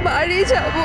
বাড়ি যাব।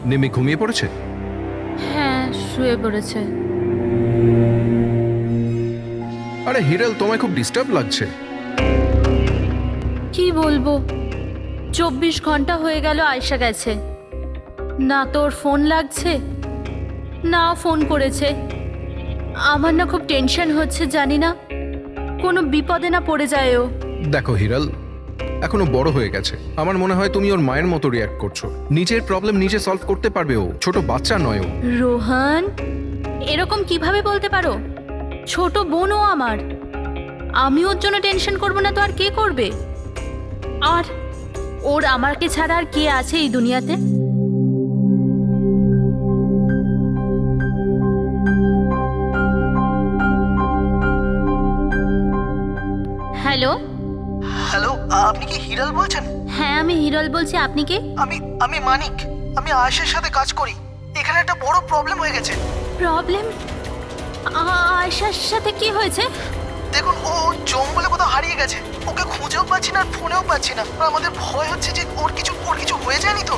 নিমি ঘুমিয়ে পড়েছে? হ্যাঁ, শুয়ে পড়েছে। আরে হিরাল, তোমায় খুব ডিস্টার্ব লাগছে। কি বলবো, 24 ঘন্টা হয়ে গেল আয়শা গেছে, না তোর ফোন লাগছে না ফোন করেছে। আমার না খুব টেনশন হচ্ছে, জানি না কোনো বিপদে না পড়ে যায় ও। দেখো হিরাল, এখনো বড় হয়ে গেছে। আমার মনে হয় তুমি ওর মায়ের মতো রিয়াক্ট করছো। নিজের প্রবলেম নিজে সলভ করতে পারবে ও, ছোট বাচ্চা নয় ও। রোহান, এরকম কিভাবে বলতে পারো? ছোট বোনও আমার, আমি ওর জন্য টেনশন করবো না তো আর কে করবে? আর ওর আমাকে ছাড়া আর কে আছে এই দুনিয়াতে? হ্যালো হ্যালো, আপনি কি হিরাল বলছেন? হ্যাঁ, আমি হিরল বলছি। আপনি কে? আমি মানিক। আমি আয়েশার সাথে কাজ করি। এখানে একটা বড় প্রবলেম হয়ে গেছে। প্রবলেম? আয়শার সাথে কি হয়েছে? দেখুন, ও জঙ্গলে কোথাও হারিয়ে গেছে। ওকে খুঁজেও পাচ্ছি না, আর ফোনেও পাচ্ছি না। আর আমাদের ভয় হচ্ছে যে ওর কিছু হয়ে যায়নি তো।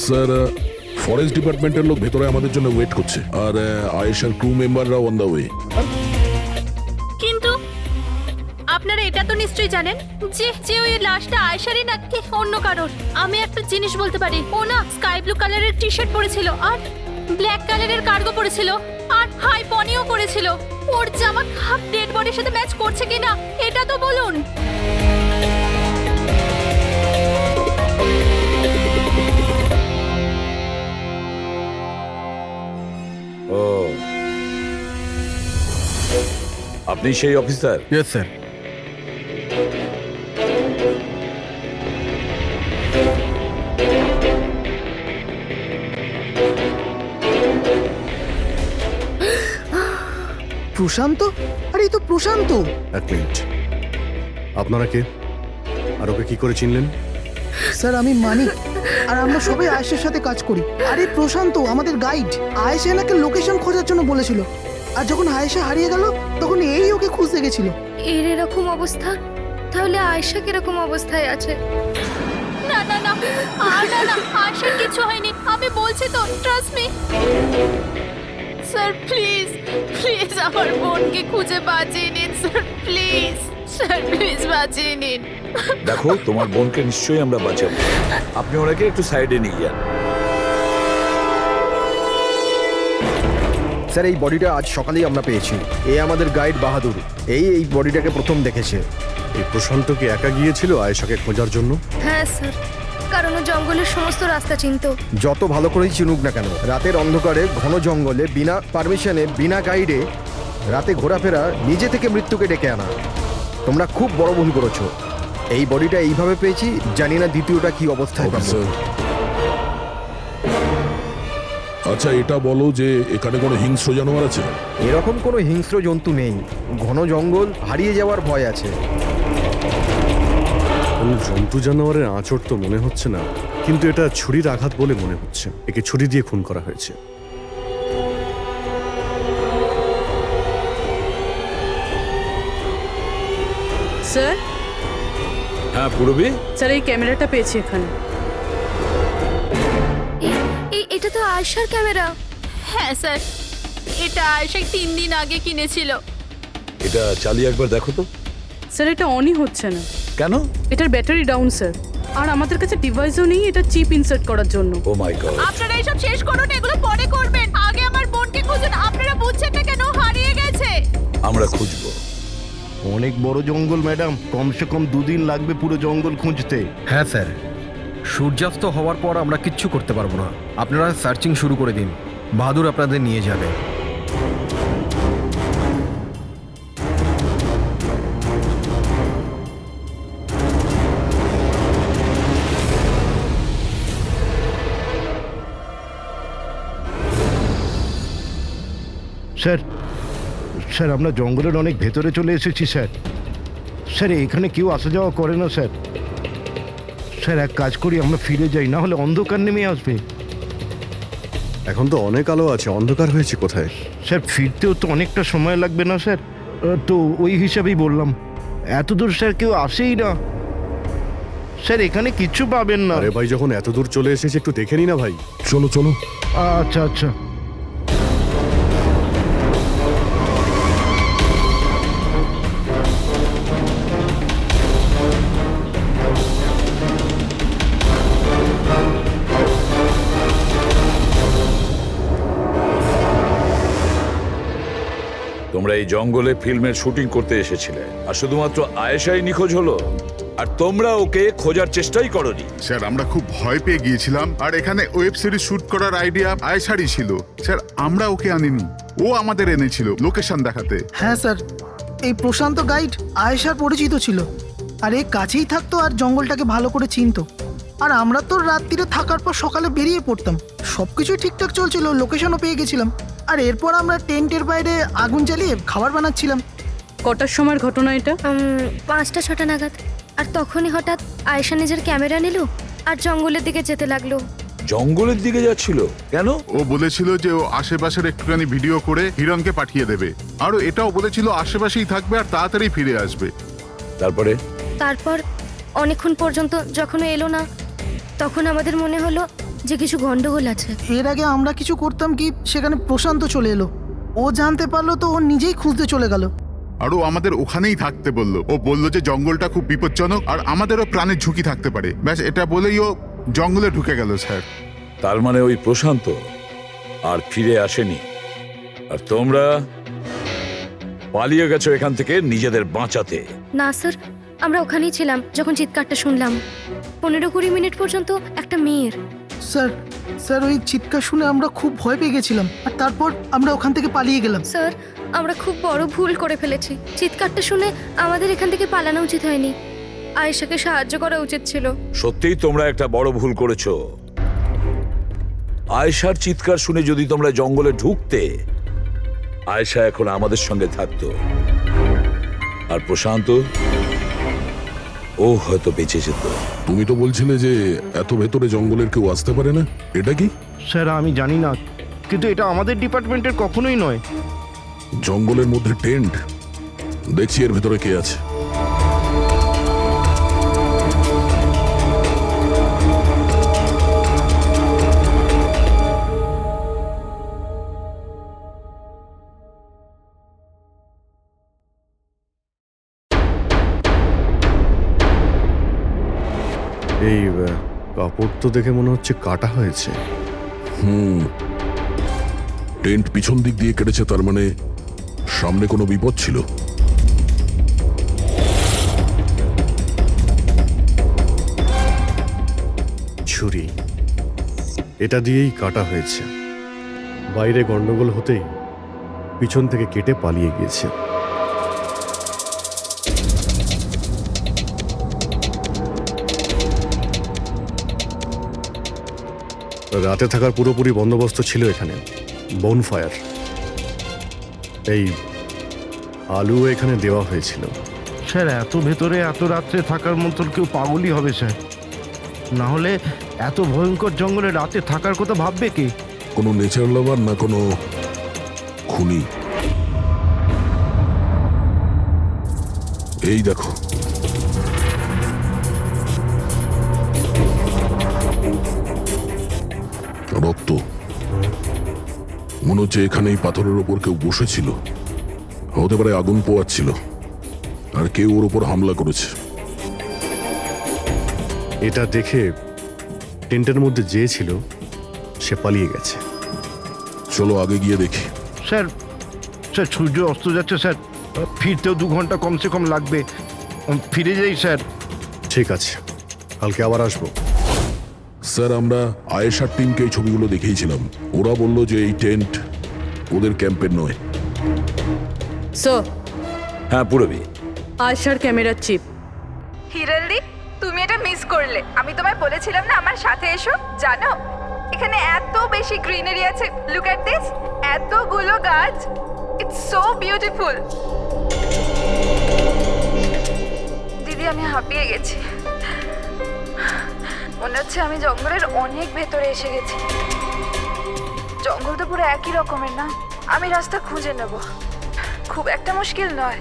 স্যার, ফরেস্ট ডিপার্টমেন্টের লোক ভেতরে আমাদের জন্য ওয়েট করছে, আর আয়েশার ক্রু মেম্বাররাও অন দ্য ওয়ে। কিন্তু আপনারা এটা তো নিশ্চয়ই জানেন যে যে ওই লাশটা আয়শারই নাকি অন্য কারোর। আমি একটা জিনিস বলতে পারি, ও না স্কাই ব্লু কালারের টি শার্ট পরেছিল আর ব্ল্যাক কালারের কার্গো পরেছিল আর হাই পনিও করেছিল। ওর জামা হাফ ডেড বডির সাথে ম্যাচ করছে কিনা এটা তো বলুন। ও, আপনি সেই অফিসার? Yes sir. প্রশান্ত? আরে এই তো প্রশান্ত। এক মিনিট, আপনারা কে আর ওকে কি করে চিনলেন? স্যার, আমি মানিক, আর আমরা সবাই আয়েশার সাথে কাজ করি। আরে প্রশান্ত আমাদের গাইড। আয়েশা এনাকে লোকেশন খোঁজার জন্য বলেছিল, আর যখন আয়েশা হারিয়ে গেল তখন এই ওকে খুঁজতে গেছিল। এর এরকম অবস্থা, তাহলে আয়শা কিরকম অবস্থায় আছে? না না না, আর না না, আয়শার কিছু হয়নি, আমি বলছি তো, trust me. Sir please please আমার বোনকে খুঁজে বাঁচিয়ে নিন স্যার, প্লিজ স্যার, প্লিজ বাঁচিয়ে নিন। দেখো, তোমার বোনকে নিশ্চয়ই আমরা বাঁচাবো। আপনি ওনাকে একটু সাইডে নিয়ে যান। স্যার, এই বডিটা আজ সকালেই আমরা পেয়েছি। এ আমাদের গাইড বাহাদুর, এই বডিটাকে প্রথম দেখেছে। এই প্রশান্ত কি একা গিয়েছিল আয়েশাকে খোঁজার জন্য? হ্যাঁ স্যার, কারণ ও জঙ্গলের সমস্ত রাস্তা চিনত। যত ভালো করেই চিনুক না কেন, রাতের অন্ধকারে ঘন জঙ্গলে বিনা পারমিশনে বিনা গাইডে রাতে ঘোরাফেরা নিজে থেকে মৃত্যুকে ডেকে আনা, তোমরা খুব বড় ভুল করেছো। এই বডিটা এইভাবে পেয়েছি, জানি না দ্বিতীয়টা কি অবস্থায় পাবো। স্যার, আচ্ছা এটা বলো যে এখানে কোনো হিংস্র জানোয়ার আছে? এরকম কোনো হিংস্র জন্তু নেই। ঘন জঙ্গল, হারিয়ে যাওয়ার ভয় আছে। কোনো জন্তু জানোয়ারের আঁচড় তো মনে হচ্ছে না, কিন্তু এটা ছুরির আঘাত বলে মনে হচ্ছে। একে ছুরি দিয়ে খুন করা হয়েছে। স্যার, হ্যাঁ পূরবী, স্যার এই ক্যামেরাটা পেয়েছি এখানে। এটা তো আয়শার ক্যামেরা। হ্যাঁ স্যার, এটা আয়েশা 3 দিন আগে কিনেছিল। এটা চালিয়ে একবার দেখো তো। স্যার এটা অনই হচ্ছে না। কেন? এটার ব্যাটারি ডাউন স্যার, আর আমাদের কাছে ডিভাইসও নেই এটা চিপ ইনসার্ট করার জন্য। ও মাই গড। আপনারা এইসব শেষ করুন, এগুলো পরে করবেন। আগে আমার বোনকে খুঁজুন। আপনারা বুঝছেন না কেন? হারিয়ে গেছে। আমরা খুঁজবো। অনেক বড় জঙ্গল ম্যাডাম, কমসে কম 2 দিন লাগবে পুরো জঙ্গল খুঁজতে। হ্যাঁ স্যার, সূর্যাস্ত হওয়ার পর আমরা কিচ্ছু করতে পারবো না। আপনারা সার্চিং শুরু করে দিন, বাহাদুর আপনাদের নিয়ে যাবে। স্যার, স্যার আমরা জঙ্গলের অনেক ভেতরে চলে এসেছি স্যার। স্যার এখানে কেউ আসা যাওয়া করে না স্যার। স্যার এক কাজ করি, আমরা ফিরে যাই, না হলে অন্ধকার নেমে আসবে। এখন তো অনেক আলো আছে, অন্ধকার হয়েছে কোথায়? স্যার ফিরতেও তো অনেকটা সময় লাগবে না স্যার? তো ওই হিসাবেই বললাম, এত দূর স্যার কেউ আসেই না। স্যার এখানে কিচ্ছু পাবেন না। আরে ভাই, যখন এত দূর চলে এসেছে একটু দেখে নি না ভাই। চলো চলো। আচ্ছা আচ্ছা। তোমরা এই জঙ্গলে ফিল্মের শুটিং করতে এসেছিলে, আর শুধুমাত্র আয়েশাই নিখোঁজ হলো, আর তোমরা ওকে খোঁজার চেষ্টাই করনি। স্যার আমরা খুব ভয় পেয়ে গিয়েছিলাম, আর এখানে ওয়েব সিরিজ শুট করার আইডিয়া আয়েশারই ছিল। স্যার আমরা ওকে আনিনি, ও আমাদের এনেছিল লোকেশন দেখাতে। হ্যাঁ স্যার, এই প্রশান্ত গাইড আয়েশার পরিচিত ছিল, আর এই কাছেই থাকতো আর জঙ্গলটাকে ভালো করে চিনতো। আর আমরা তো রাত্রিরে থাকার পর সকালে বেরিয়ে পড়তাম, সবকিছুই ঠিকঠাক চলছিল, লোকেশনও পেয়ে গেছিলাম। আর এরপর আমরা টেন্টের বাইরে আগুন জ্বালিয়ে খাবার বানাচ্ছিলাম। কটার সময়ের ঘটনা এটা? 5টা-6টা নাগাদ। আর তখনই হঠাৎ আয়েশা নিজের ক্যামেরা নিল আর জঙ্গলের দিকে যেতে লাগলো। জঙ্গলের দিকে যাচ্ছিল কেন? ও বলেছিল যে ও আশেপাশের একটুখানি ভিডিও করে হিরণকে পাঠিয়ে দেবে, আর এটাও বলেছিল আশেপাশেই থাকবে আর তাড়াতাড়ি ফিরে আসবে। তারপর অনেকক্ষণ পর্যন্ত যখন ও এলো না, তখন আমাদের মনে হলো যে কিছু গন্ডগোল আছে। এর আগে আমরা কিছু করতাম কি, সেখানে প্রশান্ত চলে এলো। ও জানতে পারলো তো ও নিজেই খুঁজতে চলে গেল। আর ও আমাদের ওখানেই থাকতে বলল। ও বলল যে জঙ্গলটা খুব বিপজ্জনক আর আমাদেরও প্রাণের ঝুঁকি থাকতে পারে। ব্যাস এটা বলেই ও জঙ্গলে ঢুকে গেল স্যার। তার মানে ওই প্রশান্ত আর ফিরে আসেনি, আর তোমরা পালিয়ে গেছো এখান থেকে নিজেদের বাঁচাতে। না স্যার, আমরা ওখানেই ছিলাম যখন চিৎকারটা শুনলাম। 15-20 মিনিট পর্যন্ত একটা মেয়ের। স্যার, স্যার ওই চিৎকার শুনে আমরা খুব ভয় পেয়ে গেছিলাম, আর তারপর আমরা ওখান থেকে পালিয়ে গেলাম। স্যার, আমরা খুব বড় ভুল করে ফেলেছি। চিৎকারটা শুনে আমাদের এখান থেকে পালানো উচিত হয়নি, আয়েশাকে সাহায্য করা উচিত ছিল। সত্যিই তোমরা একটা বড় ভুল করেছো। আয়েশার চিৎকার শুনে যদি তোমরা জঙ্গলে ঢুকতে, আয়েশা এখন আমাদের সঙ্গে থাকতো, আর প্রশান্ত ও হয়তো বেঁচে যেত। তুমি তো বলছিলে যে এত ভেতরে জঙ্গলের কেউ আসতে পারে না, এটা কি? স্যার আমি জানি না, কিন্তু এটা আমাদের ডিপার্টমেন্টের কখনোই নয়। জঙ্গলের মধ্যে টেন্ট, দেখছি এর ভেতরে কে আছে। এই কাপড় তো দেখে মনে হচ্ছে কাটা হয়েছে। টেন্ট পিছন দিক দিয়ে কেটেছে, তার মানে সামনে কোনো বিপদ ছিল। ছুরি, এটা দিয়েই কাটা হয়েছে। বাইরে গন্ডগোল হতেই পিছন থেকে কেটে পালিয়ে গিয়েছে। রাতে থাকার পুরোপুরি বন্দোবস্ত ছিল এখানে, বনফায়ার। এই আলু এখানে দেওয়া হয়েছিল। স্যার এত ভেতরে এত রাত্রে থাকার মতন কেউ পাগলই হবে স্যার, না হলে এত ভয়ঙ্কর জঙ্গলে রাতে থাকার কথা ভাববে কে? কোনো নেচার লাভার না কোনো খুনি। এই দেখো, রক্ত রক্ত। মনে হচ্ছে এখানেই পাথরের ওপর কেউ বসেছিল, হতে পারে আগুন পোয়াচ্ছিল, আর কেউ ওর ওপর হামলা করেছে। এটা দেখে টেন্টের মধ্যে যে ছিল সে পালিয়ে গেছে। চলো আগে গিয়ে দেখি। স্যার স্যার সূর্য অস্ত যাচ্ছে স্যার, ফিরতেও 2 ঘন্টা কমসে কম লাগবে। ফিরে যাই স্যার। ঠিক আছে, কালকে আবার আসবো। স্যার, আমরা আয়েশার টিমকে এই ছবিগুলো দেখিয়েছিলাম। ওরা বলল যে এই টেন্ট ওদের ক্যাম্পের নয়। স্যার, হ্যাঁ পুরবি, আয়শার ক্যামেরার চিপ। হিরালদি, তুমি এটা মিস করলে। আমি তোমায় বলেছিলাম না আমার সাথে এসো। জানো এখানে এত বেশি গ্রিনারি আছে। লুক এট দিস, এতগুলো গাছ। It's so beautiful. দিদি, আমি হাঁপিয়ে গেছি। মনে হচ্ছে আমি জঙ্গলের অনেক ভেতরে এসে গেছি। জঙ্গল তো পুরো একই রকমের না? আমি রাস্তা খুঁজে নেব, খুব একটা মুশকিল নয়।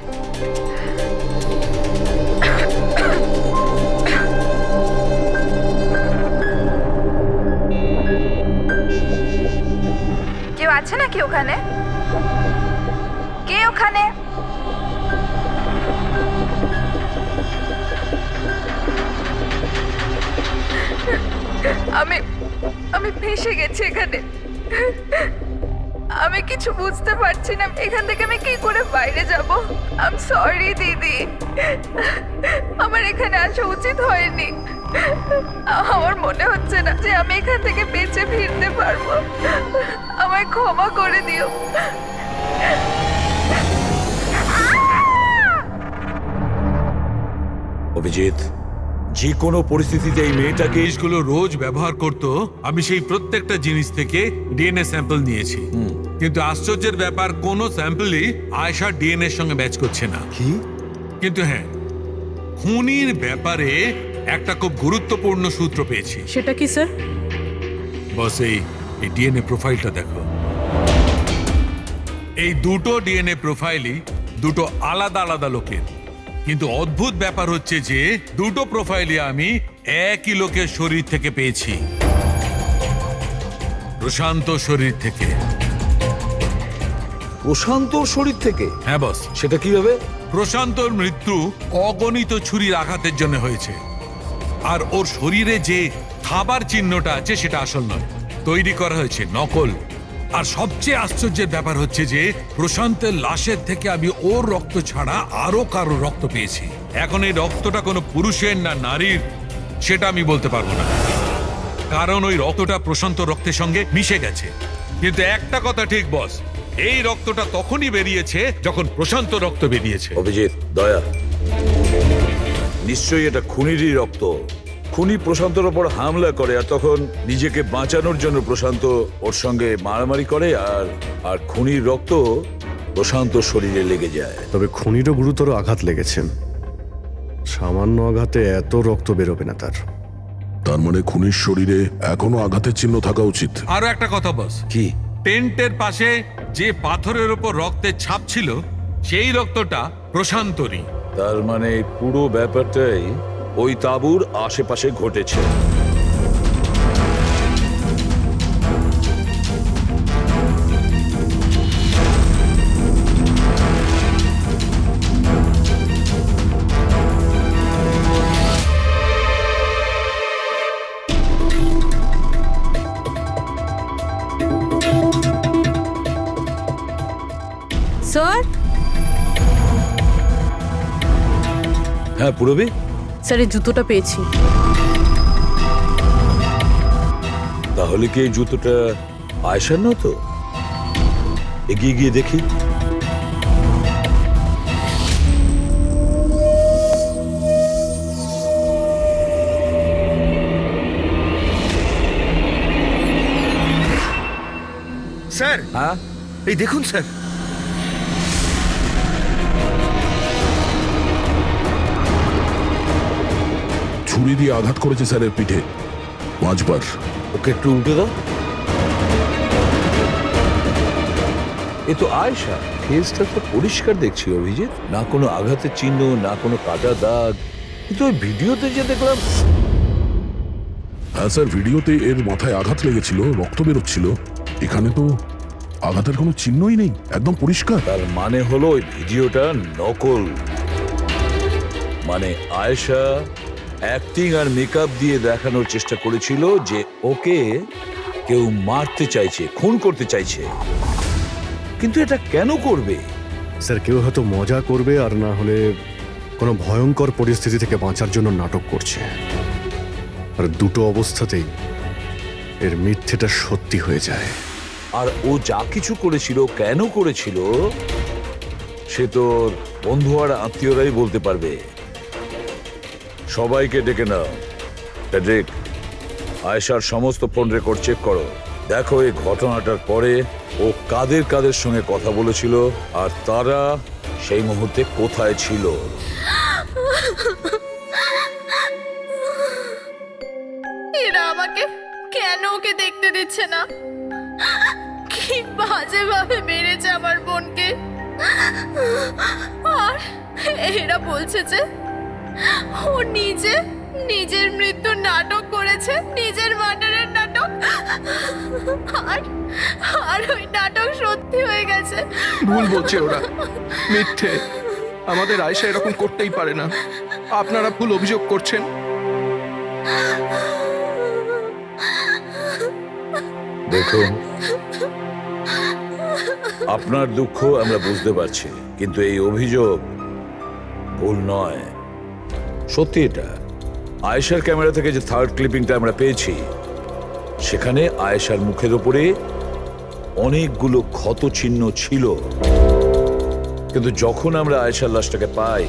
কেউ আছে নাকি ওখানে? কে ওখানে? আমি ফেঁসে গেছি এখানে। আমি কিছু বুঝতে পারছি না। এখান থেকে আমি কি করে বাইরে যাব? আই এম সরি দিদি, আমার এখানে আসা উচিত হয়নি। আমার মনে হচ্ছে না যে আমি এখান থেকে বেঁচে ফিরতে পারবো। আমায় ক্ষমা করে দিও। অভিজিৎ, যে কোনো পরিস্থিতিতে এই মেয়েটাকে জিনিসগুলো রোজ ব্যবহার করত, আমি সেই প্রত্যেকটা জিনিস থেকে ডিএনএ স্যাম্পল নিয়েছি। কিন্তু আশ্চর্যের ব্যাপার, কোনো স্যাম্পলই আয়েশার ডিএনএ এর সঙ্গে ম্যাচ করছে না। কি? কিন্তু হ্যাঁ, খুনির ব্যাপারে একটা খুব গুরুত্বপূর্ণ সূত্র পেয়েছি। সেটা কি স্যার? বস, এই ডিএনএ প্রোফাইলটা দেখো। এই দুটো ডিএনএ প্রোফাইলই দুটো আলাদা আলাদা লোকের। কিন্তু অদ্ভুত ব্যাপার হচ্ছে যে দুটো প্রোফাইলই আমি একই লোকের শরীর থেকে পেয়েছি, প্রশান্ত শরীর থেকে। প্রশান্ত শরীর থেকে? হ্যাঁ বস। সেটা কিভাবে? প্রশান্তর মৃত্যু অগণিত ছুরির আঘাতের জন্য হয়েছে, আর ওর শরীরে যে খাবার চিহ্নটা আছে সেটা আসল নয়, তৈরি করা হয়েছে নকল। আর সবচেয়ে আশ্চর্যের ব্যাপার হচ্ছে যে প্রশান্তের লাশের থেকে আমি ওর রক্ত ছাড়া আরো কারো রক্ত পেয়েছি। এখন এই রক্তটা কোনো পুরুষের না নারীর সেটা আমি বলতে পারবো না, কারণ ওই রক্তটা প্রশান্ত রক্তের সঙ্গে মিশে গেছে। কিন্তু একটা কথা ঠিক বস, এই রক্তটা তখনই বেরিয়েছে যখন প্রশান্ত রক্ত বেরিয়েছে। অভিজিৎ, দয়া, নিশ্চয়ই এটা খুনিরই রক্ত। খুনি প্রশান্তর ওপর হামলা করে, আর তখন নিজেকে বাঁচানোর জন্য প্রশান্ত ওর সঙ্গে মারামারি করে, আর খুনির রক্ত প্রশান্ত শরীরে লেগে যায়। তবে খুনিরও গুরুতর আঘাত লেগেছে। সামান্য আঘাতে এত রক্ত বেরোবে না তার। তার মানে খুনির শরীরে এখনো আঘাতের চিহ্ন থাকা উচিত। আরো একটা কথা বস। কি? টেন্টের পাশে যে পাথরের উপর রক্তের ছাপ ছিল সেই রক্তটা প্রশান্তরই। তার মানে পুরো ব্যাপারটাই ওই তাঁবুর আশেপাশে ঘটেছে। স্যার? হ্যাঁ পুরবি? স্যার, এই জুতোটা পেয়েছি। তাহলে কি এই জুতোটা আয়েশার না? তো এগিয়ে গিয়ে দেখি। স্যার, হ্যাঁ এই দেখুন স্যার। ছুরি দিয়ে আঘাত করেছে স্যারের পিঠে 5 বার। ওকে একটু উল্টে দাও। এ তো আয়েশা। ফেসটা তো পরিষ্কার দেখছি অভিজিৎ, না কোনো আঘাতের চিহ্ন, না কোনো কাটা দাগ। কিন্তু ওই ভিডিওতে যে দেখলাম। হ্যাঁ স্যার, ভিডিওতে এর মাথায় আঘাত লেগেছিল, রক্ত বেরোচ্ছিল। এখানে তো আঘাতের কোনো চিহ্নই নেই, একদম পরিষ্কার। তার মানে হলো ওই ভিডিওটা নকল। মানে আয়েশা অ্যাক্টিং আর মেকআপ দিয়ে দেখানোর চেষ্টা করেছিল যে ওকে কেউ মারতে চাইছে, খুন করতে চাইছে। কিন্তু এটা কেন করবে? স্যার, কেউ হয়তো মজা করবে, আর না হলে কোনো ভয়ঙ্কর পরিস্থিতি থেকে বাঁচার জন্য নাটক করছে। আর দুটো অবস্থাতেই এর মিথ্যেটা সত্যি হয়ে যায়। আর ও যা কিছু করেছিল, কেন করেছিল, সে তোর বন্ধু আর আত্মীয়রাই বলতে পারবে। সবাইকে ডেকে নাও। প্যাড্রিক, আয়েশার সমস্ত ফোন রেকর্ড চেক করো। দেখো এই ঘটনাটার পরে ও কাদের কাদের সঙ্গে কথা বলেছিল আর তারা সেই মুহূর্তে কোথায় ছিল। এরা আমাকে কেন ওকে দেখতে দিচ্ছে না? কি বাজে ভাবে মেরেছে আমার বোনকে। আর এরা বলছে যে ও নিজের মৃত্যুর নাটক করেছে, নিজের মার্ডারের নাটক। আর ওই নাটক সত্যি হয়ে গেছে। ভুল বলছে ওরা, মিথ্যে। আমাদের আয়েশা এরকম করতেই পারে না। আপনারা ভুল অভিযোগ করছেন। দেখুন, আপনার দুঃখ আমরা বুঝতে পারছি, কিন্তু এই অভিযোগ ভুল নয়, সত্যি। এটা আয়েশার ক্যামেরা থেকে যে থার্ড ক্লিপিংটা আমরা পেয়েছি, সেখানে আয়েশার মুখের উপরে অনেকগুলো ক্ষত চিহ্ন ছিল। কিন্তু যখন আমরা আয়েশার লাশটাকে পাই,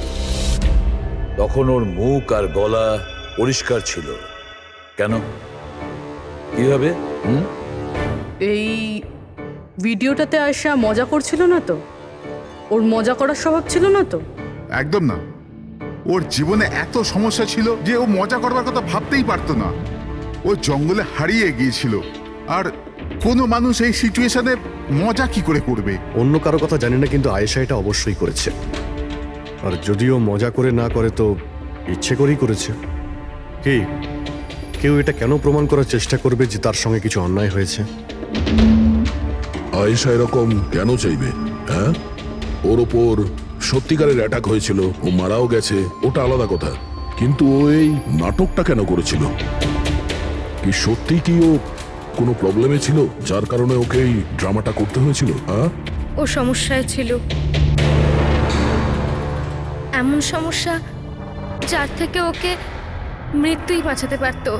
তখন ওর মুখ আর গলা পরিষ্কার ছিল। কেন, কিভাবে? এই ভিডিওটাতে আয়েশা মজা করছিল না তো? ওর মজা করার স্বভাব ছিল না তো? একদম না। ওর জীবনে এত সমস্যা ছিল যে ও মজা করবার কথা ভাবতেই পারতো না। ও জঙ্গলে হারিয়ে গিয়েছিল, আর কোনো মানুষ এই সিচুয়েশনে মজা কি করে করবে? অন্য কারো কথা জানি না, কিন্তু আয়েশা এটা অবশ্যই করেছে। আর যদিও মজা করে না করে তো ইচ্ছে করেই করেছে। কি কেউ এটা কেন প্রমাণ করার চেষ্টা করবে যে তার সঙ্গে কিছু অন্যায় হয়েছে? আয়েশা এরকম কেন চাইবে? হ্যাঁ, ওর ওপর সত্যিকারের অ্যাটাক হয়েছিল, ও মারাও গেছে, ওটা আলাদা কথা। কিন্তু ও এই নাটকটা কেন করেছিল? কি সত্যি কি ও কোনো প্রবলেমে ছিল যার কারণে ওকে এই ড্রামাটা করতে হয়েছিল? হ্যাঁ, ও সমস্যায় ছিল, এমন সমস্যা যার থেকে ওকে মৃত্যুই বাঁচাতে পারতো।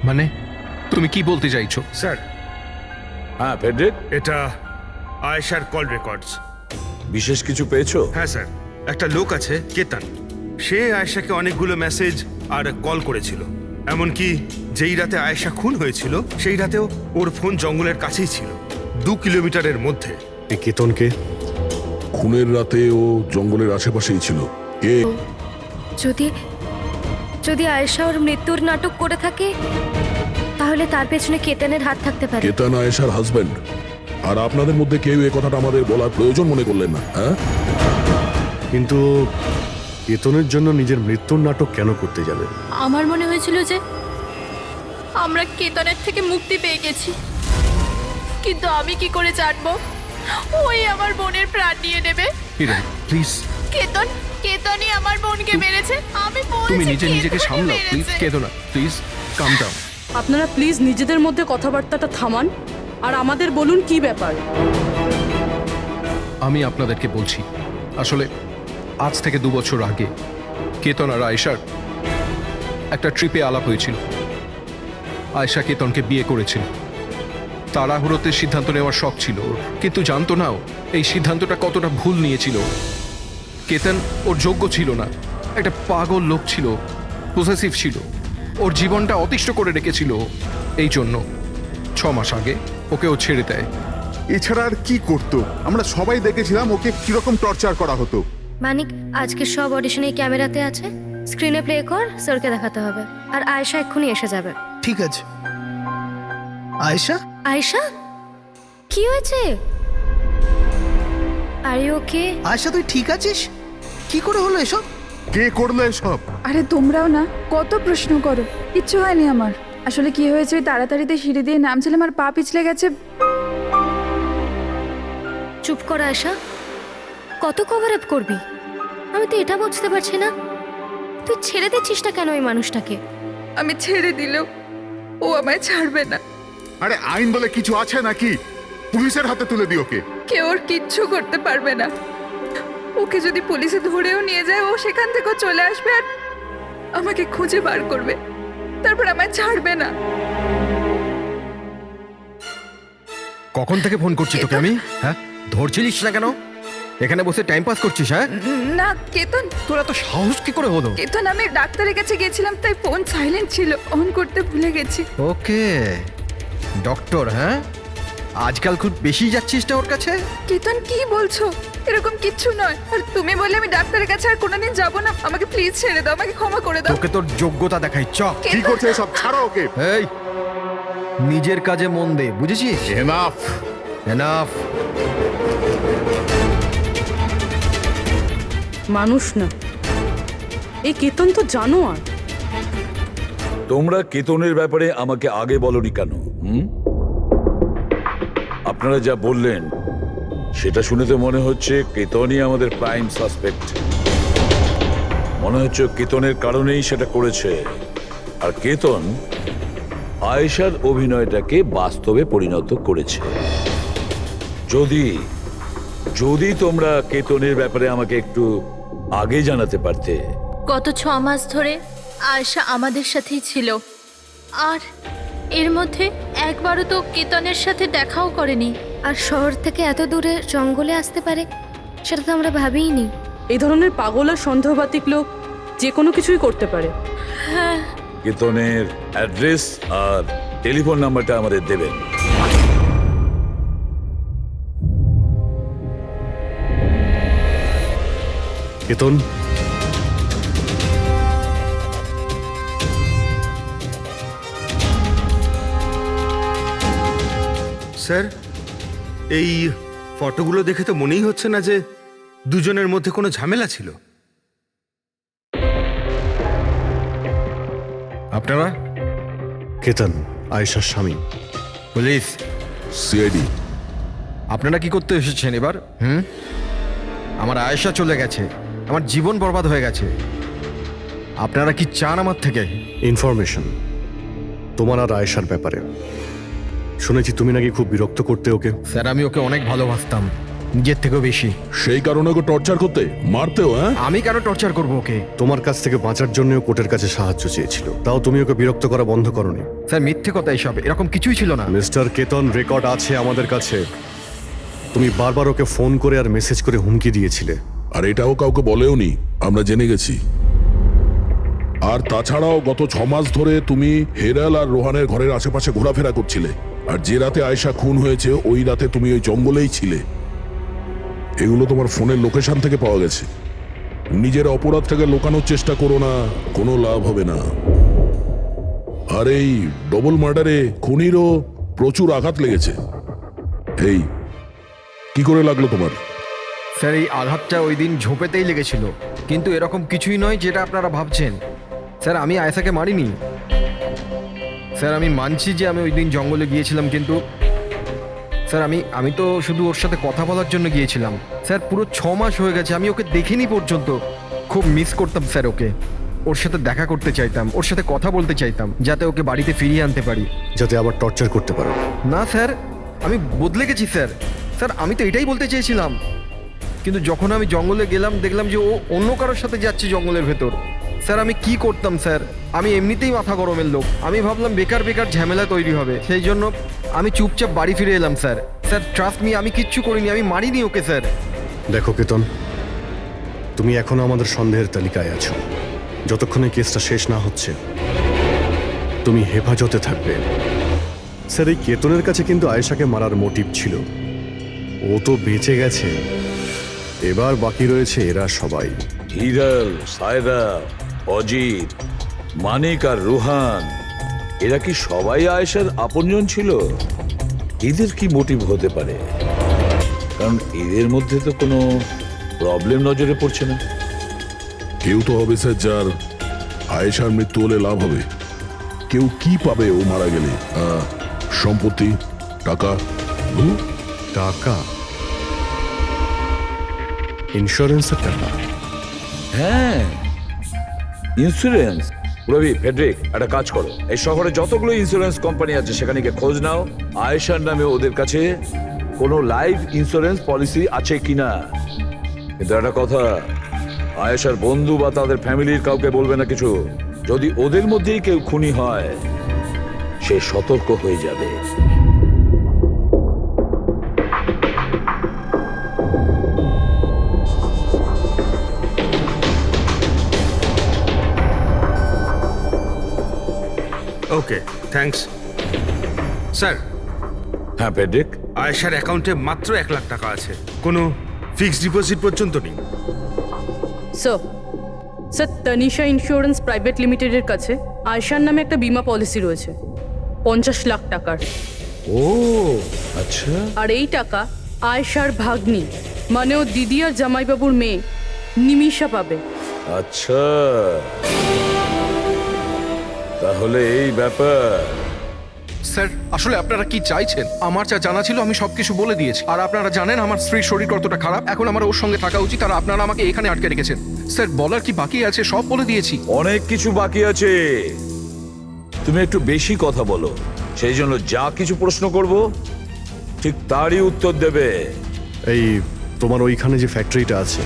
মানে তুমি কি বলতে চাইছো? স্যার, হ্যাঁ ফেডরিক, এটা আয়েশার কল রেকর্ডস। বিশেষ কিছু পেয়েছো? হ্যাঁ স্যার, একটা লোক আছে কেতন, সে আয়েশাকে অনেকগুলো মেসেজ আর কল করেছিল। এমনকি যেই রাতে আয়েশা খুন হয়েছিল, সেই রাতেও ওর ফোন জঙ্গলের কাছেই ছিল, 2 কিলোমিটারের মধ্যে। এই কেতনকে? খুনের রাতে ও জঙ্গলের আশেপাশেই ছিল। কে? যদি আয়েশা ওর মৃত্যুর নাটক করে থাকে, তাহলে তার পেছনে কেতনের হাত থাকতে পারে। কেতন আয়েশার হাজবেন্ড, আর আপনাদের মধ্যে কেউ এই কথাটা আমাদের বলার প্রয়োজন মনে করলেন না। হ্যাঁ, কিন্তু কেতনের জন্য নিজের মৃত্যুর নাটক কেন করতে যাবে? আমার মনে হয়েছিল যে আমরা কেতনের থেকে মুক্তি পেয়ে গেছি, কিন্তু আমি কি করে জানবো ওই আমার বোনের প্রাণ নিয়ে নেবে? প্লিজ, কেতনই আমার বোনকে মেরেছে। আমি বলছি, তুমি নিজেকে সামলাও প্লিজ। কেঁদো না প্লিজ, কাম ডাউন। আপনারা প্লিজ নিজেদের মধ্যে কথাবার্তাটা থামান আর আমাদের বলুন কি ব্যাপার। আমি আপনাদেরকে বলছি, আসলে আজ থেকে 2 বছর আগে কেতন আর আয়েশার একটা ট্রিপে আলাপ হয়েছিল। আয়েশা কেতনকে বিয়ে করেছিল। তাড়াহুড়োতে সিদ্ধান্ত নেওয়ার শখ ছিল, কিন্তু জানতো না এই সিদ্ধান্তটা কতটা ভুল নিয়েছিল। কেতন ওর যোগ্য ছিল না, একটা পাগল লোক ছিল, পসেসিভ ছিল, ওর জীবনটা অতিষ্ঠ করে রেখেছিল। এই জন্য 6 মাস আগে ওকে ও ছেড়ে দেয়। এছাড়া আর কি করতো? আমরা সবাই দেখেছিলাম ওকে কিরকম টর্চার করা হতো। মানিক, আজকে সব অডিশনে ক্যামেরাতে আছে, স্ক্রিনে প্লে কর, স্যারকে দেখাতে হবে। আর আয়েশা এক্ষুনি এসে যাবে। ঠিক আছে। আয়েশা, কি হয়েছে? Are you okay? আয়েশা, তুই ঠিক আছিস? কি করে হলো এসব? কে করলো এসব? আরে তোমরাও না কত প্রশ্ন করো, কিচ্ছু হয়নি আমার। আসলে কি হয়েছে, ওই তাড়াতাড়িতে সিঁড়ি দিয়ে নামছিলাম আর পা পিছলে গেছে। চুপ কর আয়শা, কত কভার আপ করবি? আমি তো এটা বুঝতে পারছি না, তুই ছেড়ে দিচ্ছিস না কেন ওই মানুষটাকে? আমি ছেড়ে দিলেও ও আমায় ছাড়বে না। আরে আইন বলে কিছু আছে নাকি? পুলিশের হাতে তুলে দিও ওকে। কেউ ওর কিচ্ছু করতে পারবে না। ওকে যদি পুলিশে ধরেও নিয়ে যায়, ও সেখান থেকেও চলে আসবে আর আমাকে খুঁজে বার করবে, তারপর আমায় ছাড়বে না। কখন থেকে ফোন করছি তোকে আমি? হ্যাঁ, ধরছিলিস না কেন? এখানে বসে টাইম পাস করছিস? হ্যাঁ না কেতন, তোরা তো সাহস কি করে হলো? কেতন আমি ডাক্তারের কাছে গেছিলাম, তাই ফোন সাইলেন্ট ছিল, অন করতে ভুলে গেছি। ওকে, ডক্টর, হ্যাঁ আজকাল খুব বেশি যাচ্ছিস না ওর কাছে? কেতন কি বলছো? এরকম কিচ্ছু নয়। আর তুমি বললে আমি ডাক্তারের কাছে আর কোনোদিন যাবো না। আমাকে প্লিজ ছেড়ে দাও, আমাকে ক্ষমা করে দাও। তোকে তোর যোগ্যতা দেখাই, চ। কি করছে এসব? ছাড়ো ওকে। এই, নিজের কাজে মন দে, বুঝেছিস? এনাফ। এনাফ। মানুষ না, এই কেতন তো জানোয়ার। তোমরা কেতনের ব্যাপারে আমাকে আগে বলনি কেন? আপনারা যা বললেন সেটা শুনে তো মনে হচ্ছে কেতনই আমাদের প্রাইম সাসপেক্ট। মনে হচ্ছে কেতনের কারণেই সেটা করেছে। আর কেতন আয়েশার অভিনয়টাকে বাস্তবে পরিণত করেছে। যদি তোমরা কেতনের ব্যাপারে আমাকে একটু আগে জানাতে পারতে। গত 6 মাস ধরে আয়শা আমাদের সাথেই ছিল, আর এর মধ্যে একবারও তো কেতনের সাথে দেখাও করেনি। আর শহর থেকে এত দূরে জঙ্গলে আসতে পারে সেটা তো আমরা ভাবিইনি। এই ধরনের পাগল আর সন্দেহবাতিক লোক যে কোনো কিছুই করতে পারে। হ্যাঁ, কেতনের অ্যাড্রেস আর টেলিফোন নাম্বারটা আমাদের দেবেন। কেতন, স্যার, এই ফটোগুলো দেখে তো মনেই হচ্ছে না যে দুজনের মধ্যে কোনো ঝামেলা ছিল। আপনারা? কেতন আয়েশার স্বামী। পুলিশ। সিআইডি। আপনারা কি করতে এসেছেন এবার? আমার আয়েশা চলে গেছে, আমার জীবন বরবাদ হয়ে গেছে। আপনারা কি চান আমার থেকে? ইনফরমেশন তোমার আর আয়েশার ব্যাপারে। শুনেছি তুমি নাকি খুব বিরক্ত করতে ওকে। স্যার, আমি ওকে অনেক ভালোবাসতাম, নিজের থেকেও বেশি। সেই কারণে ওকে টর্চার করতে, মারতেও? হ্যাঁ, আমি কেন টর্চার করবো ওকে? তোমার কাছ থেকে বাঁচার জন্য কোর্টের কাছে সাহায্য চেয়েছিল, তাও তুমি ওকে বিরক্ত করা বন্ধ করনি। স্যার, মিথ্যে কথা এইসব, এরকম কিছুই ছিল না। মিস্টার কেতন, রেকর্ড আছে আমাদের কাছে। তুমি বারবার ওকে ফোন করে আর মেসেজ করে হুমকি দিয়েছিলে। আর এটাও কাউকে বলেওনি, আমরা জেনে গেছি। আর তাছাড়াও গত 6 মাস ধরে তুমি হেরাল আর রোহানের ঘরের আশেপাশে ঘোরাফেরা করছিলে। আর যে রাতে আয়েশা খুন হয়েছে ওই রাতে তুমি ওই জঙ্গলেই ছিলে। এগুলো তোমার ফোনের লোকেশন থেকে পাওয়া গেছে। নিজের অপরাধটাকে লুকানোর চেষ্টা করো না, কোনো লাভ হবে না। আর এই ডবল মার্ডারে খুনিরও প্রচুর আঘাত লেগেছে। এই কি করে লাগলো তোমার? স্যার, এই আঘাতটা ওই দিন ঝোপেতেই লেগেছিল, কিন্তু এরকম কিছুই নয় যেটা আপনারা ভাবছেন। স্যার, আমি আয়েশাকে মারিনি। স্যার, আমি মানছি যে আমি ওই দিন জঙ্গলে গিয়েছিলাম, কিন্তু স্যার আমি তো শুধু ওর সাথে কথা বলার জন্য গিয়েছিলাম। স্যার, পুরো 6 মাস হয়ে গেছে, আমি ওকে দেখিনি পর্যন্ত। খুব মিস করতাম স্যার ওকে, ওর সাথে দেখা করতে চাইতাম, ওর সাথে কথা বলতে চাইতাম, যাতে ওকে বাড়িতে ফিরিয়ে আনতে পারি, যাতে আবার টর্চার করতে পারো। না স্যার, আমি বদলে গেছি স্যার। স্যার, আমি তো এটাই বলতে চেয়েছিলাম, কিন্তু যখন আমি জঙ্গলে গেলাম দেখলাম যে ও অন্য কারোর সাথে যাচ্ছে জঙ্গলের ভেতর। স্যার, আমি কি করতাম স্যার? আমি এমনিতেই মাথা গরমের লোক, আমি ভাবলাম বেকার বেকার ঝামেলা তৈরি হবে, সেই জন্য আমি চুপচাপ বাড়ি ফিরে এলাম স্যার। স্যার, ট্রাস্ট মি, আমি কিচ্ছু করিনি, আমি মারিনি ওকে স্যার। দেখো কেতন, তুমি এখনো আমাদের সন্দেহের তালিকায় আছো। যতক্ষণে কেসটা শেষ না হচ্ছে তুমি হেফাজতে থাকবে। স্যার, এই কেতনের কাছে কিন্তু আয়েশাকে মারার মোটিভ ছিল, ও তো বেঁচে গেছে। এবার বাকি রয়েছে এরা সবাই। হিরাল, সায়রা, অজিত, মানিক আর রুহান, এরা কি সবাই আয়েশার আপনজন ছিল? এদের কি মোটিভ হতে পারে? কারণ এদের মধ্যে তো কোনো প্রবলেম নজরে পড়ছে না। কেউ তো হবে স্যার যার আয়েশার মৃত্যু হলে লাভ হবে। কেউ কি পাবে ও মারা গেলে? সম্পত্তি, টাকা? টাকা? ইন্স্যুরেন্সের টাকা? হ্যাঁ, ইন্স্যুরেন্স। রবি, ফেডরিক, একটা কাজ করো, এই শহরে যতগুলো ইন্স্যুরেন্স কোম্পানি আছে সেখানে গিয়ে খোঁজ নাও আয়েশার নামে ওদের কাছে কোনো লাইফ ইন্স্যুরেন্স পলিসি আছে কিনা। কিন্তু একটা কথা, আয়েশার বন্ধু বা তাদের ফ্যামিলির কাউকে বলবে না কিছু। যদি ওদের মধ্যেই কেউ খুনি হয় সে সতর্ক হয়ে যাবে। ওকে, থ্যাঙ্কস স্যার। হ্যাঁ ফেডরিক, আয়েশার অ্যাকাউন্টে মাত্র 1 লাখ টাকা আছে, কোনো ফিক্সড ডিপোজিট পর্যন্ত নেই। স্যার, তনিশা ইন্স্যুরেন্স প্রাইভেট লিমিটেডের কাছে আয়েশার নামে একটা বীমা পলিসি রয়েছে 50 লাখ টাকার। ও আচ্ছা। আর এই টাকা আয়েশার ভাগ্নি মানে ও দিদি আর জামাইবাবুর মেয়ে নিমিষা পাবে। আচ্ছা, তাহলে এই ব্যাপার। স্যার, আসলে আপনারা কি চাইছেন? আমার যা জানা ছিল আমি সবকিছু বলে দিয়েছি। আর আপনারা জানেন আমার স্ত্রীর শরীর কতটা খারাপ, এখন আমার ওর সঙ্গে থাকা উচিত, আর আপনারা আমাকে এখানে আটকে রেখেছেন। স্যার, বলার কি বাকি আছে? সব বলে দিয়েছি। অনেক কিছু বাকি আছে। তুমি একটু বেশি কথা বলো, সেই জন্য যা কিছু প্রশ্ন করব ঠিক তারই উত্তর দেবে। এই তোমার ওইখানে যে ফ্যাক্টরিটা আছে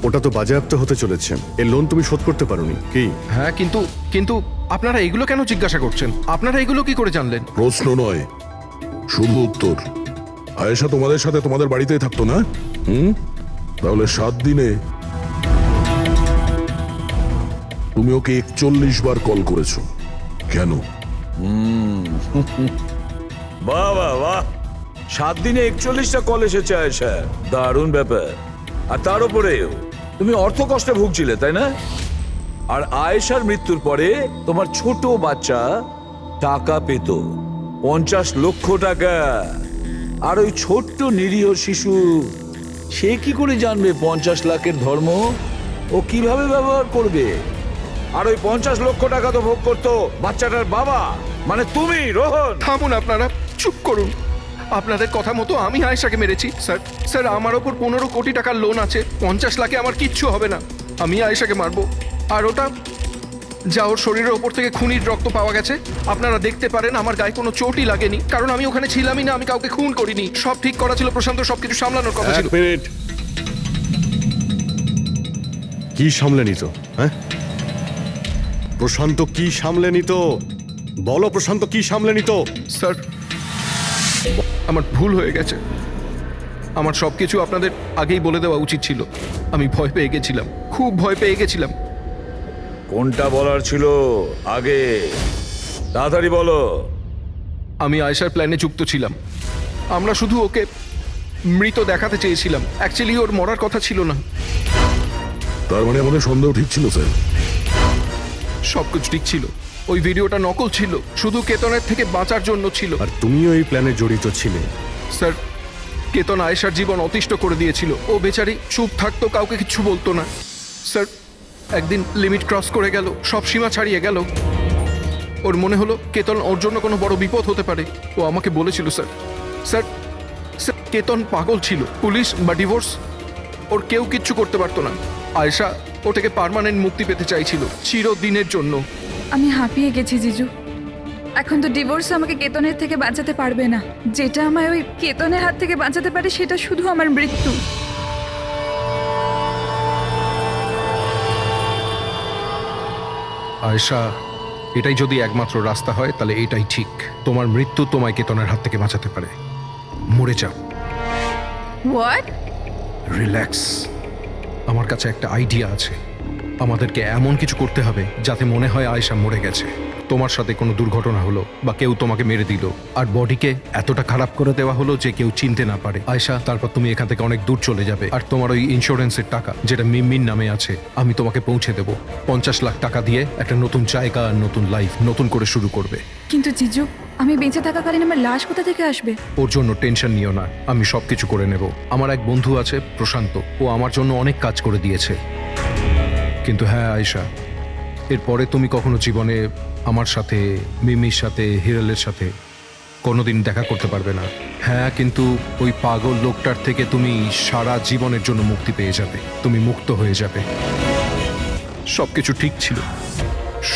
ওটা তো বাজেয়াপ্ত হতে চলেছে, এর লোন তুমি শোধ করতে পারোনি কি? হ্যাঁ, কিন্তু আপনারা এগুলো কেন জিজ্ঞাসা করছেন? আপনারা এগুলো কি করে জানলেন? প্রশ্ন নয়, শুধু উত্তর। আয়েশা তোমাদের সাথে তোমাদের বাড়িতেই থাকতো না? তাহলে 7 দিনে তুমি ওকে 41 বার কল করেছো কেন? বাহ বাহ বাহ, 7 দিনে 41টা কল এসেছে আয়েশা, দারুণ ব্যাপার। আর তার উপরেও তুমি অর্থ কষ্টে ভুগছিলে, তাই না? আর আয়েশার মৃত্যুর পরে তোমার ছোট বাচ্চা টাকা পেত 50 লক্ষ টাকা। আর ওই ছোট্ট নিরীহ শিশু সে কি করে জানবে 50 লাখের ধর্ম? ও কিভাবে ব্যবহার করবে? আর ওই 50 লক্ষ টাকা তো ভোগ করতো বাচ্চাটার বাবা, মানে তুমি, রোহন। থামুন আপনারা, চুপ করুন। আপনাদের কথা মতো আমি আয়েশাকে মেরেছি। স্যার, আমার ওপর 15 কোটি টাকার লোন আছে। 50 লাখে আমার কিচ্ছু হবে না। আমি আয়েশাকে মারবো। আর ওটা যা ওর শরীরের ওপর থেকে খুনির রক্ত পাওয়া গেছে, আপনারা দেখতে পারেন আমার গায়ে কোনো চোটই লাগেনি, কারণ আমি ওখানে ছিলামই না। আমি কাউকে খুন করিনি। সব ঠিক করা ছিল, প্রশান্ত সবকিছু সামলানোর কথা ছিল। কি সামলে নিত? হ্যাঁ, প্রশান্ত কি সামলে নিত? বলো, প্রশান্ত কি সামলে নিত? স্যার, আমার ভুল হয়ে গেছে। আমার সবকিছু আপনাদের আগেই বলে দেওয়া উচিত ছিল। আমি ভয় পেয়ে গেছিলাম, খুব ভয় পেয়ে গেছিলাম। কোনটা বলার ছিল আগে? তাড়াতাড়ি বলো। আমি আয়েশার প্ল্যানে যুক্ত ছিলাম। আমরা শুধু ওকে মৃত দেখাতে চেয়েছিলাম। অ্যাকচুয়ালি ওর মরার কথা ছিল না। তার মানে আমাদের সন্দেহ ঠিক ছিল স্যার? সবকিছু ঠিক ছিল। ওই ভিডিওটা নকল ছিল, শুধু কেতনের থেকে বাঁচার জন্য ছিল। আর তুমিও এই প্ল্যানে জড়িত ছিলে? স্যার, কেতন আয়েশার জীবন অতিষ্ঠ করে দিয়েছিল। ও বেচারি চুপ থাকতো, কাউকে কিছু বলতো না। স্যার, একদিন লিমিট ক্রস করে গেল, সব সীমা ছাড়িয়ে গেল। ওর মনে হলো কেতন ওর জন্য কোনো বড় বিপদ হতে পারে। ও আমাকে বলেছিল স্যার, কেতন পাগল ছিল। পুলিশ বা ডিভোর্স ওর কেউ কিচ্ছু করতে পারতো না। আয়েশা ও থেকে পার্মানেন্ট মুক্তি পেতে চাইছিল, চিরদিনের জন্য। আমি হাঁপিয়ে গেছি জিজু। এখন তো ডিভোর্স আমাকে কেতনের থেকে বাঁচাতে পারবে না। যেটা আমায় ওই কেতনের হাত থেকে বাঁচাতে পারে সেটা শুধু আমার মৃত্যু। আয়েশা, এটাই যদি একমাত্র রাস্তা হয় তাহলে এটাই ঠিক। তোমার মৃত্যু তোমায় কেতনের হাত থেকে বাঁচাতে পারে। মরে যাও। হোয়াট? রিল্যাক্স। আমার কাছে একটা আইডিয়া আছে। আমাদেরকে এমন কিছু করতে হবে যাতে মনে হয় আয়েশা মরে গেছে। তোমার সাথে কোনো দুর্ঘটনা হলো বা কেউ তোমাকে মেরে দিল, আর বডিকে এতটা খারাপ করে দেওয়া হলো যে কেউ চিনতে না পারে। আয়েশা, তারপর তুমি এখান থেকে অনেক দূর চলে যাবে, আর তোমার ওই ইন্স্যুরেন্সের টাকা যেটা মিমির নামে আছে আমি তোমাকে পৌঁছে দেব। 50 লাখ টাকা দিয়ে একটা নতুন জায়গা, নতুন লাইফ, নতুন করে শুরু করবে। কিন্তু জিজু, আমি বেঁচে থাকাকালীন আমার লাশ কোথা থেকে আসবে? ওর জন্য টেনশন নিও না, আমি সবকিছু করে নেব। আমার এক বন্ধু আছে প্রশান্ত, ও আমার জন্য অনেক কাজ করে দিয়েছে। কিন্তু হ্যাঁ আয়েশা, এরপরে তুমি কখনো জীবনে আমার সাথে, মিমির সাথে, হিরালের সাথে কোনোদিন দেখা করতে পারবে না। হ্যাঁ, কিন্তু ওই পাগল লোকটার থেকে তুমি সারা জীবনের জন্য মুক্তি পেয়ে যাবে, তুমি মুক্ত হয়ে যাবে। সবকিছু ঠিক ছিল,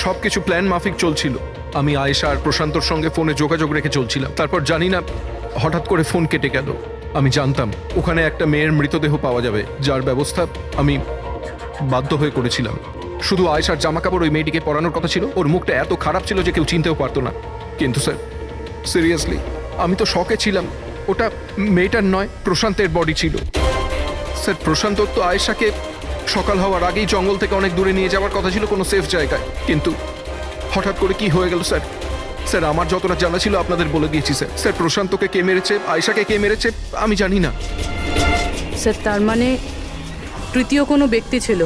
সবকিছু প্ল্যান মাফিক চলছিল। আমি আয়েশা আর প্রশান্তর সঙ্গে ফোনে যোগাযোগ রেখে চলছিলাম। তারপর জানি না হঠাৎ করে ফোন কেটে গেল। আমি জানতাম ওখানে একটা মেয়ের মৃতদেহ পাওয়া যাবে, যার ব্যবস্থা আমি বাধ্য হয়ে করেছিলাম। শুধু আয়েশার জামা কাপড় ওই মেয়েটিকে পরানোর কথা ছিল। ওর মুখটা এত খারাপ ছিল যে কেউ চিনতেও পারতো না। কিন্তু স্যার, সিরিয়াসলি আমি তো শকে ছিলাম। ওটা মেয়েটার নয়, প্রশান্তের বডি ছিল। স্যার, প্রশান্ত তো আয়েশাকে সকাল হওয়ার আগেই জঙ্গল থেকে অনেক দূরে নিয়ে যাওয়ার কথা ছিল, কোনো সেফ জায়গায়। কিন্তু হঠাৎ করে কি হয়ে গেল স্যার? স্যার, আমার যতটা জানা ছিল আপনাদের বলে দিয়েছি স্যার। স্যার, প্রশান্তকে কে মেরেছে, আয়েশাকে কে মেরেছে আমি জানি না। স্যার, তার মানে তৃতীয় কোনো ব্যক্তি ছিল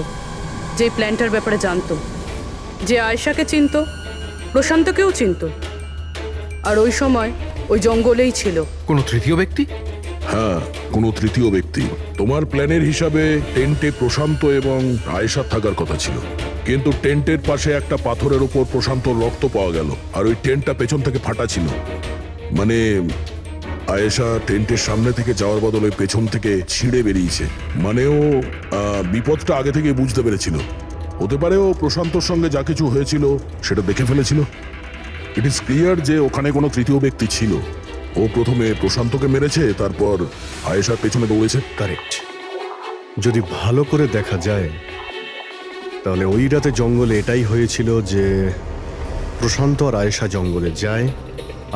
যে প্ল্যানটার ব্যাপারে জানতো, যে আয়েশাকে চিনতো, প্রশান্তকেও চিনতো, আর ওই সময় ওই জঙ্গলেই ছিল। কোনো তৃতীয় ব্যক্তি? হ্যাঁ, কোনো তৃতীয় ব্যক্তি। তোমার প্ল্যানের হিসাবে টেন্টে প্রশান্ত এবং আয়েশা থাকার কথা ছিল, কিন্তু টেন্টের পাশে একটা পাথরের উপর প্রশান্তর রক্ত পাওয়া গেল, আর ওই টেন্টটা পেছন থেকে ফাটা ছিল। মানে আয়েশা টেন্টের সামনে থেকে যাওয়ার বদলে পেছন থেকে ছিঁড়ে বেরিয়েছে। মানে ও বিপদটা আগে থেকে বুঝতে পেরেছিল। হতে পারে ও প্রশান্তর সঙ্গে যা কিছু হয়েছিল সেটা দেখে ফেলেছিল। ইট ইজ ক্লিয়ার যে ওখানে কোনো তৃতীয় ব্যক্তি ছিল। ও প্রথমে প্রশান্তকে মেরেছে, তারপর আয়েশার পেছনে দৌড়েছে। কারেক্ট। যদি ভালো করে দেখা যায় তাহলে ওই রাতে জঙ্গলে এটাই হয়েছিল যে প্রশান্ত আর আয়েশা জঙ্গলে যায়,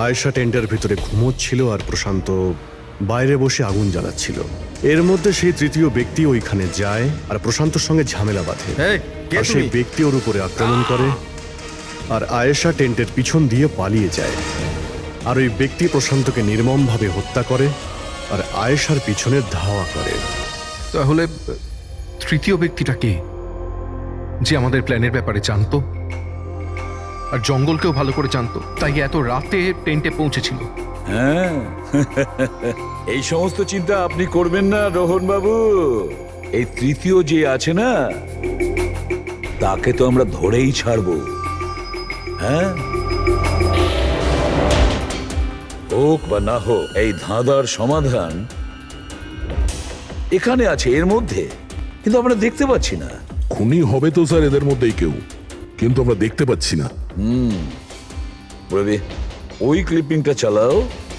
আয়েশা টেন্টের ভিতরে ঘুমোচ্ছিল আর প্রশান্ত বাইরে বসে আগুন জ্বালাচ্ছিল। এর মধ্যে সেই তৃতীয় ব্যক্তি ওইখানে যায় আর প্রশান্তর সঙ্গে ঝামেলা বাঁধে, আর সেই ব্যক্তি ওর উপরে আক্রমণ করে, আর আয়েশা টেন্টের পিছন দিয়ে পালিয়ে যায়। আর ওই ব্যক্তি প্রশান্তকে নির্মমভাবে হত্যা করে আর আয়েশার পিছনে ধাওয়া করে। তাহলে তৃতীয় ব্যক্তিটা কে, যে আমাদের প্ল্যানের ব্যাপারে জানতো আর জঙ্গলকেও ভালো করে জানতো, তাই এত রাতে টেন্টে পৌঁছেছিল? হ্যাঁ, এই সমস্ত চিন্তা আপনি করবেন না রোহন বাবু। এই তৃতীয় যে আছে না, তাকে তো আমরা ধরেই ছাড়বো। হ্যাঁ, হোক বা না হোক, এই ধাঁধার সমাধান এখানে আছে, এর মধ্যে, কিন্তু আমরা দেখতে পাচ্ছি না। খুনি হবে তো স্যার এদের মধ্যেই কেউ, কিন্তু আমরা দেখতে পাচ্ছি না। রবি, ওই ক্লিপিংটা চালাও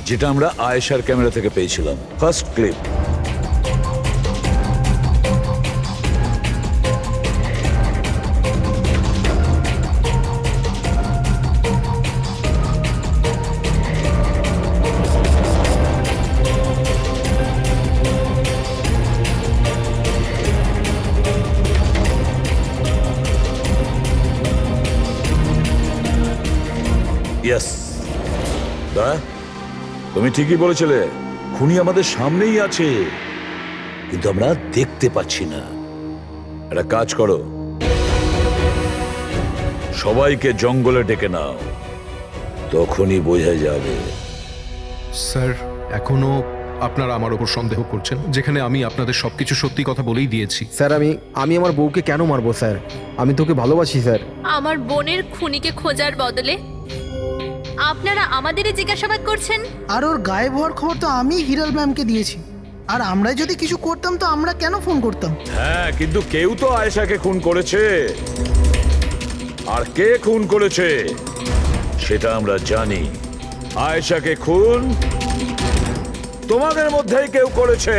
যেটা আমরা আয়েশার ক্যামেরা থেকে পেয়েছিলাম, ফার্স্ট ক্লিপ। ইয়েস, তুমি ঠিকই বলেছিলে, খুনি আমাদের সামনেই আছে, কিন্তু আমরা দেখতে পাচ্ছি না। একটা কাজ করো, সবাইকে জঙ্গলে ডেকে নাও, তখনই বোঝা যাবে। স্যার, এখনো আপনারা আমার ওপর সন্দেহ করছেন, যেখানে আমি আপনাদের সবকিছু সত্যি কথা বলেই দিয়েছি। স্যার, আমি আমার বউকে কেন মারবো স্যার? আমি তোকে ভালোবাসি স্যার। আমার বোনের খুনিকে খোঁজার বদলে আপনারা আমাদেরই জিজ্ঞাসাবাদ করছেন। আর ওর গায়েব হওয়ার খবর তো আমি হিরাল ম্যামকে দিয়েছি, আর আমরা যদি কিছু করতাম তো আমরা কেন ফোন করতাম? হ্যাঁ, কিন্তু কেউ তো আয়েশাকে খুন করেছে, আর কে খুন করেছে সেটা আমরা জানি। আয়েশাকে খুন তোমাদের মধ্যেই কেউ করেছে,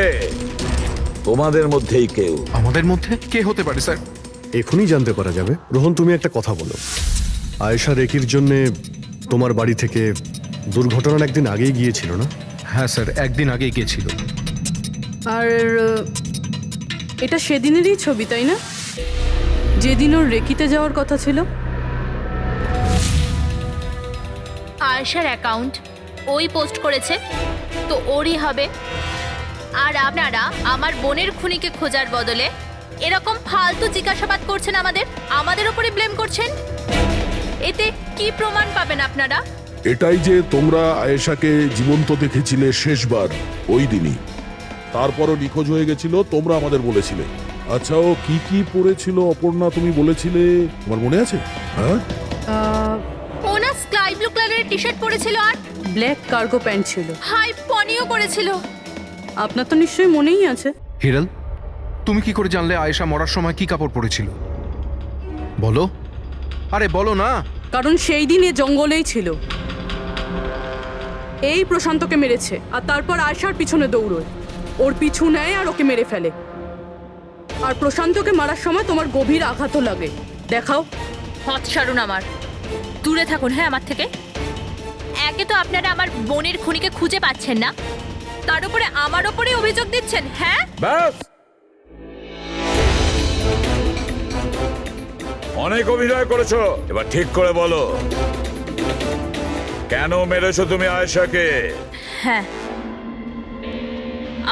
তোমাদের মধ্যেই কেউ। আমাদের মধ্যে কে হতে পারে স্যার? এখনই জানতে পারা যাবে। রোহন, তুমি একটা কথা বলো, আয়েশা রেকির জন্যে তোমার বাড়ি থেকে দুর্ঘটনার একদিন আগেই গিয়েছিল না? হ্যাঁ স্যার, একদিন আগেই গিয়েছিল। আর এটা সেদিনেরই ছবি, তাই না? যেদিন ওর রেকিতে যাওয়ার কথা ছিল। আয়েশার অ্যাকাউন্ট ওই পোস্ট করেছে, তো ওরই হবে। আর আপনারা আমার বোনের খুনিকে খোঁজার বদলে এরকম ফালতু জিজ্ঞাসাবাদ করছেন, আমাদের উপরে ব্লেম করছেন। এতে কি প্রমাণ পাবেন আপনারা? এটাই যে তোমরা আয়েশাকে জীবন্ত দেখেছিলে শেষবার ওই দিনই, তারপরও নিখোঁজ হয়ে গেছিল, তোমরা আমাদের বলেছিলে। আচ্ছা, ও কি কি পড়েছিল অপর্ণা, তুমি বলেছিলে, তোমার মনে আছে? হ্যাঁ, ও না স্কাই ব্লু কালারের টি শার্ট পরেছিল আর ব্ল্যাক কার্গো প্যান্ট ছিল। হাই পনিও করেছিল। আপনার তো নিশ্চয়ই মনেই আছে। হিরাল, তুমি কি করে জানলে আয়েশা মরার সময় কি কাপড় পরেছিল? বলো, আরে বলো না। কারণ সেই দিন এ জঙ্গলেই ছিল। এই প্রশান্তকে মেরেছে আর তারপর আয়শার পিছনে দৌড়োয়, ওর পিছু নেয় আর ওকে মেরে ফেলে। আর প্রশান্তকে মারার সময় তোমার গভীর আঘাতও লাগে। দেখাও। হাত সারুন আমার, দূরে থাকুন হ্যাঁ আমার থেকে। একে তো আপনারা আমার বোনের খুনিকে খুঁজে পাচ্ছেন না, তার উপরে আমার ওপরে অভিযোগ দিচ্ছেন। হ্যাঁ ব্যাস, অনেক অভিনয় করেছো, এবার ঠিক করে বলো কেন মেরেছো তুমি আয়েশাকে? হ্যাঁ,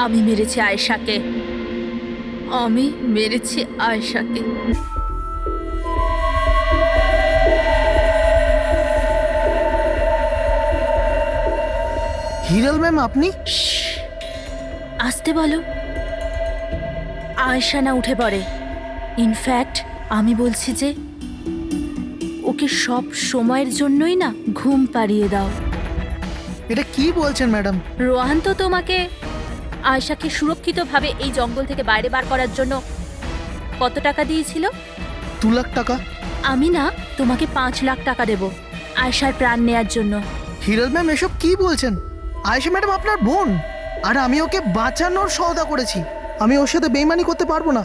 আমি মেরেছি আয়েশাকে। আমি মেরেছি আয়েশাকে। হিরাল ম্যাম, আপনি? আসতে বলো। আয়েশা না উঠে পড়ে। ইনফ্যাক্ট আমি বলছি যে ওকে সব সময়ের জন্যই না ঘুম পাড়িয়ে দাও। এটা কি বলছেন ম্যাডাম? রোহান তো তোমাকে আয়েশাকে সুরক্ষিতভাবে এই জঙ্গল থেকে বাইরে বার করার জন্য কত টাকা দিয়েছিল? 2 লাখ টাকা। আমি না তোমাকে 5 লাখ টাকা দেব আয়েশার প্রাণ নেয়ার জন্য। হিরাল ম্যাম, এসব কি বলছেন? আয়েশা ম্যাডাম আপনার বোন, আর আমি ওকে বাঁচানোর সওদা করেছি। আমি ওর সাথে বেইমানি করতে পারবো না।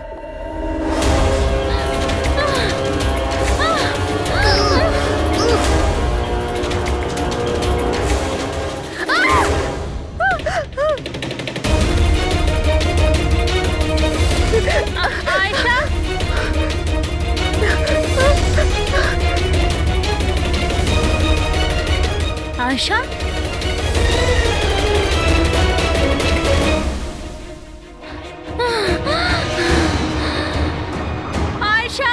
আয়েশা, আয়েশা, আয়েশা,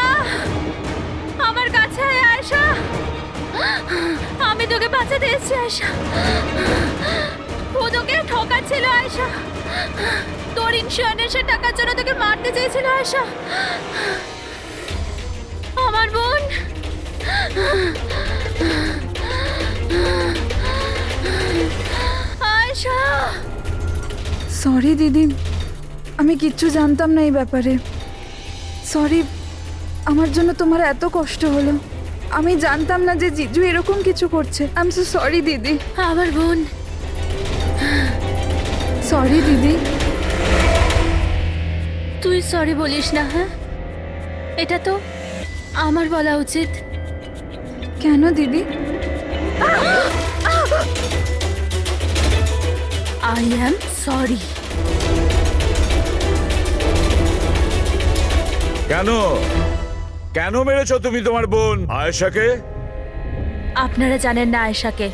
আমার কাছে আয় আয়েশা। আমি তোকে বাঁচাতে এসেছি আয়েশা। ও তোকে ঠকাচ্ছিল আয়েশা। তোর ইন্স্যুরেন্সের টাকার জন্য তোকে মারতে চেয়েছিল আয়েশা। আমার বোন। আয়েশা। সরি দিদি, আমি কিচ্ছু জানতাম না এই ব্যাপারে। সরি, আমার জন্য তোমার এত কষ্ট হলো। আমি জানতাম না যে জিজু এরকম কিছু করছে। আই এম সো সরি দিদি। আমার বোন। সরি দিদি। তুই সরি বলিস না? হ্যাঁ, এটা তো আমার বলা উচিত। কেন দিদি? I am sorry. কেন কেন মেরেছো তুমি তোমার বোন আয়েশাকে? আপনারা জানেন না আয়েশাকে,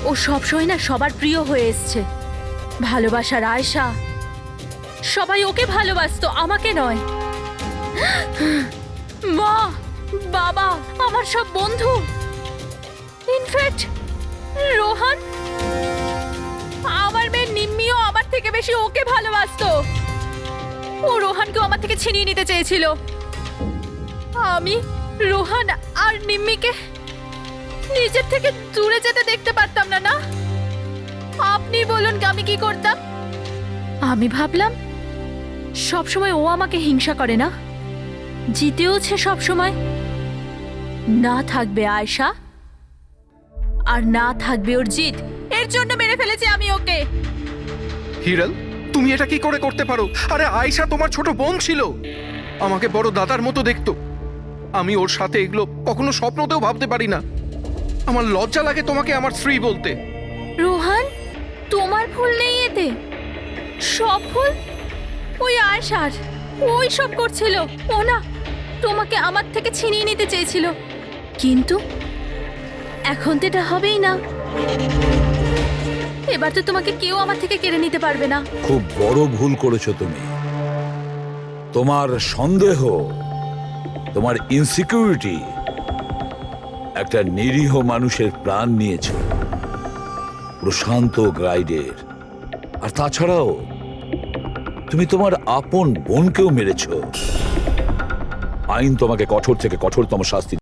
ও সবসময় না সবার প্রিয় হয়ে এসছে। ভালোবাসার আয়েশা, সবাই ওকে ভালোবাসতো, আমাকে নয়। মা, বাবা, আমার সব বন্ধু, ইনফ্যাক্ট রোহান, আমার মেয়ে নিম্মিও আমার থেকে বেশি ওকে ভালোবাসতো। ও রোহানকেও আমার থেকে ছিনিয়ে নিতে চেয়েছিল। আমি রোহান আর নিম্মিকে নিজের থেকে দূরে যেতে দেখতে পারতাম না। না, আপনি বলুন আমি কি করতাম? আমি ভাবলাম সবসময় ও আমাকে হিংসা করে না, জিতেওছে সবসময়। না থাকবে আয়েশা, আর না থাকবে ওর জিত। এর জন্য মেরে ফেলেছি আমি ওকে। হিরাল, তুমি এটা কি করে করতে পারো? আরে আয়েশা তোমার ছোট বোন ছিল, আমাকে বড় দাদার মতো দেখতো। আমি ওর সাথে এগুলো কখনো স্বপ্নতেও ভাবতে পারি না। আমার লজ্জা লাগে তোমাকে আমার স্ত্রী বলতে। রোহান, তোমার ভুল নেই এতে। সব ভুল ওই আয়েশার। ওই সব করছিল। ও না তোমাকে আমার থেকে ছিনিয়ে নিতে চেয়েছিল, কিন্তু এখন তো এটা হবেই না। এবার তো তোমাকে কেউ আমার থেকে কেড়ে নিতে পারবে না। খুব বড় ভুল করেছো তুমি। তোমার সন্দেহ, তোমার ইনসিকিউরিটি একটা নিরীহ মানুষের প্রাণ নিয়েছে, প্রশান্ত গাইডের। আর তাছাড়াও তুমি তোমার আপন বোনকেও মেরেছ। আইন তোমাকে কঠোর থেকে কঠোরতম শাস্তি